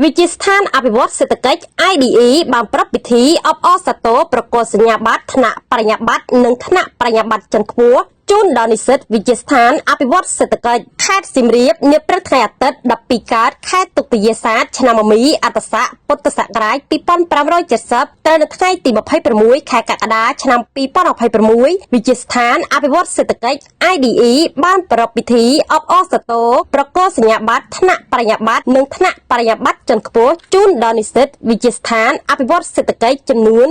វិទ្យាស្ថានអភិវឌ្ឍសេដ្ឋកិច្ច IDE បានប្រាប់ពិធីអបអរសាទរប្រកាសសញ្ញាបត្រថ្នាក់បរិញ្ញាបត្រនិងថ្នាក់បរិញ្ញាបត្រជាន់ខ្ពស់ជូនដល់និស្សិតវិទ្យាស្ថានអភិវឌ្ឍសេដ្ឋកិច្ចខេត្តសៀមរាបនាព្រឹកថ្ងៃអាទិត្យ12កើតខែតុលាវិទ្យាសាស្ត្រឆ្នាំមមីអត្តស័កពុទ្ធសករាជ2570ត្រូវនៅថ្ងៃទី26ខែកក្កដាឆ្នាំ2026វិទ្យាស្ថានអភិវឌ្ឍសេដ្ឋកិច្ច IDE បានប្រាប់ពិធីអបអរសាទរប្រកាសសញ្ញាបត្រថ្នាក់បរិញ្ញាបត្រនិងថ្នាក់បរិញ្ញាបត្រជាន់ខ្ពស់ជូនដល់និស្សិតវិទ្យាស្ថានអភិវឌ្ឍសេដ្ឋកិច្ចចំនួន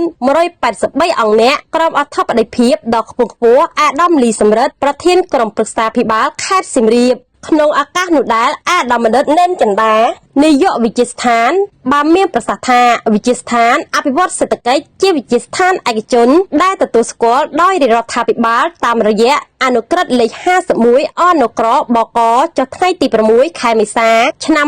183អង្គនាក់ក្រុមអធិបតីភាពដ៏ខ្ពង់ខ្ពស់អាដាមលីសម្រិទ្ធប្រធានក្រុមប្រឹក្សាភិបាលខេត្តសៀមរាបក្នុងឱកាសនោះដែរអាដាមបណ្ឌិតនេនចន្ទានាយកវិទ្យាស្ថានបានមានប្រសាសន៍ថាវិទ្យាស្ថានអភិវឌ្ឍសេដ្ឋកិច្ចជាវិទ្យាស្ថានឯកជនដែលទទួលស្គាល់ដោយរាជរដ្ឋាភិបាលតាមរយៈអនុក្រឹត្យលេខ51អនុក្របកចុះថ្ងៃទី6ខែមេសាឆ្នាំ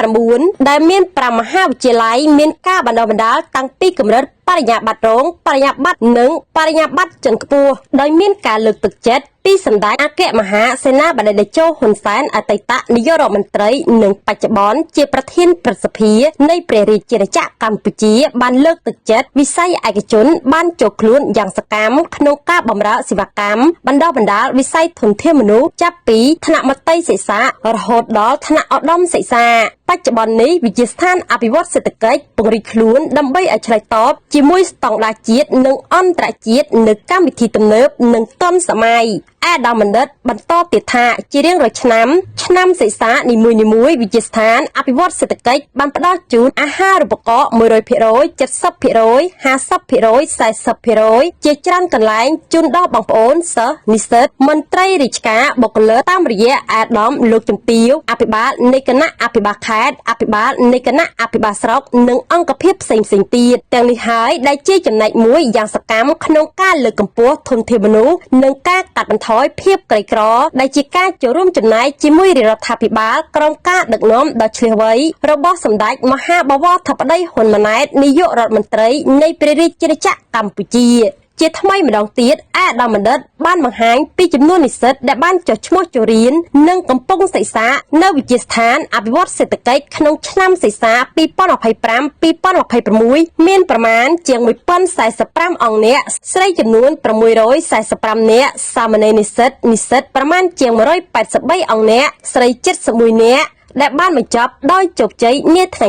2009ដែលមាន5មហាវិទ្យាល័យមានការបណ្ដុះបណ្ដាលតាំងពីកម្រិតបរិញ្ញាបត្ររងបរិញ្ញាបត្រនិងបរិញ្ញាបត្រជាន់ខ្ពស់ដោយមានការលើកទឹកចិត្តពីសម្ដេចអគ្គមហាសេនាបតីតេជោហ៊ុនសែនអតីតនាយករដ្ឋមន្ត្រីនិងបច្ចុប្បន្នជាប្រធានព្រឹទ្ធសភានៃព្រះរាជាណាចក្រកម្ពុជាបានលើកទឹកចិត្តវិស័យឯកជនបានចូលខ្លួនយ៉ាងសកម្មក្នុងការបម្រើសេវាកម្មបណ្ដុះបណ្ដាលវិស័យធនធានមនុស្សចាប់ពីថ្នាក់មត្តេយ្យសិក្សារហូតដល់ថ្នាក់ឧត្តមសិក្សាបច្ចុប្បន្ននេះវិទ្យាស្ថានអភិវឌ្ឍសេដ្ឋកិច្ចពង្រីកខ្លួនដើម្បីឲ្យឆ្លើយតបជាមួយស្តង់ដារជាតិនិងអន្តរជាតិនៅកម្មវិធីទំនើបនិងទាន់សម័យអាដាមបណ្ឌិតបន្តទៀតថាជារៀងរាល់ឆ្នាំសិក្សានីមួយៗវិទ្យាស្ថានអភិវឌ្ឍសេដ្ឋកិច្ចបានផ្ដល់ជូនអាហារូបករណ៍ 100% 70% 50% 40% ជាច្រើនកន្លែងជូនដល់បងប្អូនសិស្សនិស្សិតមន្ត្រីរាជការបុគ្គលិកតាមរយៈអាដាមលោកជំទាវអភិបាលនៃគណៈអភិបាលខេត្តអភិបាលនៃគណៈអភិបាលស្រុកនិងអង្គភាពផ្សេងៗទៀតទាំងនេះហើយដែលជាចំណែកមួយយ៉ាងសកម្មក្នុងការលើកកម្ពស់ធនធានមនុស្សនិងការកាត់បន្ថយភាពក្រីក្រដែលជាការចូលរួមចំណែកជាមួយរាជរដ្ឋាភិបាលក្រោមការដឹកនាំដ៏ឈ្លាសវៃរបស់សម្ដេចមហាបវរធិបតីហ៊ុនម៉ាណែតនាយករដ្ឋមន្ត្រីនៃព្រះរាជាណាចក្រកម្ពុជាជាថ្មីម្ដងទៀតអាដាមបណ្ឌិតបានបង្ហាញពីចំនួននិស្សិតដែលបានចុះឈ្មោះចូលរៀននិងកំពុងសិក្សានៅវិទ្យាស្ថានអភិវឌ្ឍសេដ្ឋកិច្ចក្នុងឆ្នាំសិក្សា2025-2026មានប្រមាណជាង1045អង្គនាក់ស្រីចំនួន645នាក់សាមណេរនិស្សិតប្រមាណជាង183អង្គនាក់ស្រី71នាក់ដែលបានបញ្ចប់ដោយជោគជ័យនាថ្ងៃ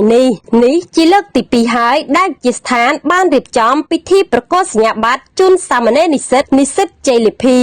នេះជាលើកទី2ហើយដែលវិទ្យាស្ថានបានរៀបចំពិធីប្រកាសសញ្ញាបត្រជូនសាមណេរនិស្សិតជ័យលាភី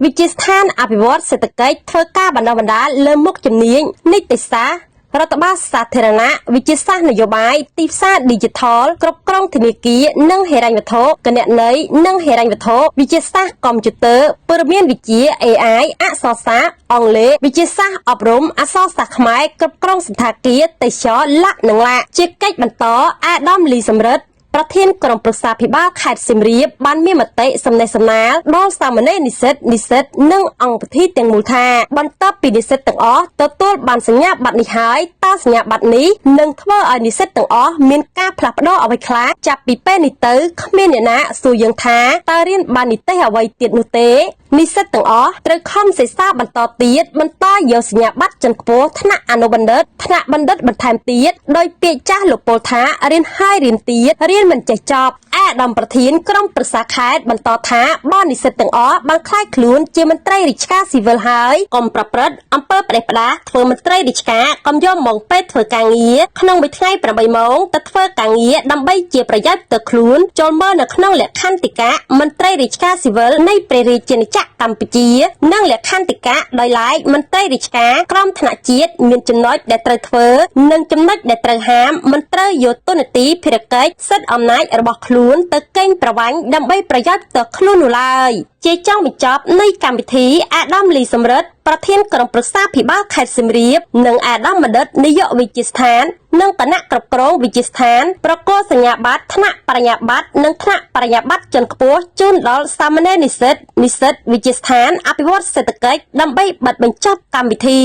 វិទ្យាស្ថានអភិវឌ្ឍសេដ្ឋកិច្ចធ្វើការបណ្ដុះបណ្ដាលលើមុខជំនាញនីតិសាស្ត្ររដ្ឋបាលសាធារណៈវិទ្យាសាស្ត្រនយោបាយទីផ្សារឌីជីថលគ្រប់គ្រងធនាគារនិងហិរញ្ញវត្ថុគណនេយ្យនិងហិរញ្ញវត្ថុវិទ្យាសាស្ត្រកុំព្យូទ័រព័ត៌មានវិទ្យា AI អក្សរសាស្ត្រអង់គ្លេសវិទ្យាសាស្ត្រអប់រំអក្សរសាស្ត្រខ្មែរគ្រប់គ្រងសន្តាគារទេសចរណ៍លក្ខនិងលក្ខជាកិច្ចបន្តអាដាមលីសម្រិទ្ធប្រធានក្រុមប្រឹក្សាភិបាលខេត្តសៀមរាបបានមានមតិសំណេះសំណាលដល់សាមណេរនិស្សិតនិងអង្គពិធីទាំងមូលថាបន្ទាប់ពីនិស្សិតទាំងអស់ទទួលបានសញ្ញាបត្រនេះហើយតើសញ្ញាបត្រនេះនឹងធ្វើឲ្យនិស្សិតទាំងអស់មានការផ្លាស់ប្ដូរអ្វីខ្លះចាប់ពីពេលនេះទៅគ្មានអ្នកណាសួរយើងថាតើរៀនបាននិទេសអ្វីទៀតនោះទេនិស្សិតទាំងអស់ត្រូវខំសិក្សាបន្តទៀតបន្តយកសញ្ញាបត្រជាន់ខ្ពស់ថ្នាក់អនុបណ្ឌិតថ្នាក់បណ្ឌិតបន្ថែមទៀតដោយពាក្យចាស់លោកពោលថារៀនហើយរៀនទៀតរៀនមិនចេះចប់អាដាមប្រធានក្រុមប្រឹក្សាខេត្តបន្តថាបើនិស្សិតទាំងអស់បានខ្លាចខ្លួនជាមន្ត្រីរាជការស៊ីវិលហើយកុំប្រព្រឹត្តអំពើផ្ដេសផ្ដាសធ្វើមន្ត្រីរាជការកុំយកម៉ោងពេទ្យធ្វើការងារក្នុងមួយថ្ងៃ8ម៉ោងទៅធ្វើការងារដើម្បីជាប្រយោជន៍ទៅខ្លួនចូលមើលនៅក្នុងលក្ខន្តិកៈមន្ត្រីរាជការស៊ីវិលនៃព្រះរាជាណាចក្រកម្ពុជានិងលក្ខន្តិកៈដោយឡែកមន្ត្រីរាជការក្រមថ្នាក់ជាតិមានចំណុចដែលត្រូវធ្វើនិងចំណុចដែលត្រូវហាមមិនត្រូវយកតួនាទីភារកិច្ចសិទ្ធិអំណាចរបស់ខ្លួនទៅកេងប្រវ័ញ្ចដើម្បីប្រយោជន៍ផ្ទាល់ខ្លួននោះឡើយជាចុងបញ្ចប់នៃកម្មវិធីអាដាមលីសម្រិទ្ធប្រធានក្រុមប្រឹក្សាភិបាលខេត្តសៀមរាបនិងអាដាមបណ្ឌិតនាយកវិទ្យាស្ថាននិងគណៈគ្រប់គ្រងវិទ្យាស្ថានប្រកាសសញ្ញាបត្រថ្នាក់បរិញ្ញាបត្រនិងថ្នាក់បរិញ្ញាបត្រជាន់ខ្ពស់ជូនដល់សាមណេរនិស្សិតវិទ្យាស្ថានអភិវឌ្ឍសេដ្ឋកិច្ចដើម្បីបិទបញ្ចប់កម្មវិធី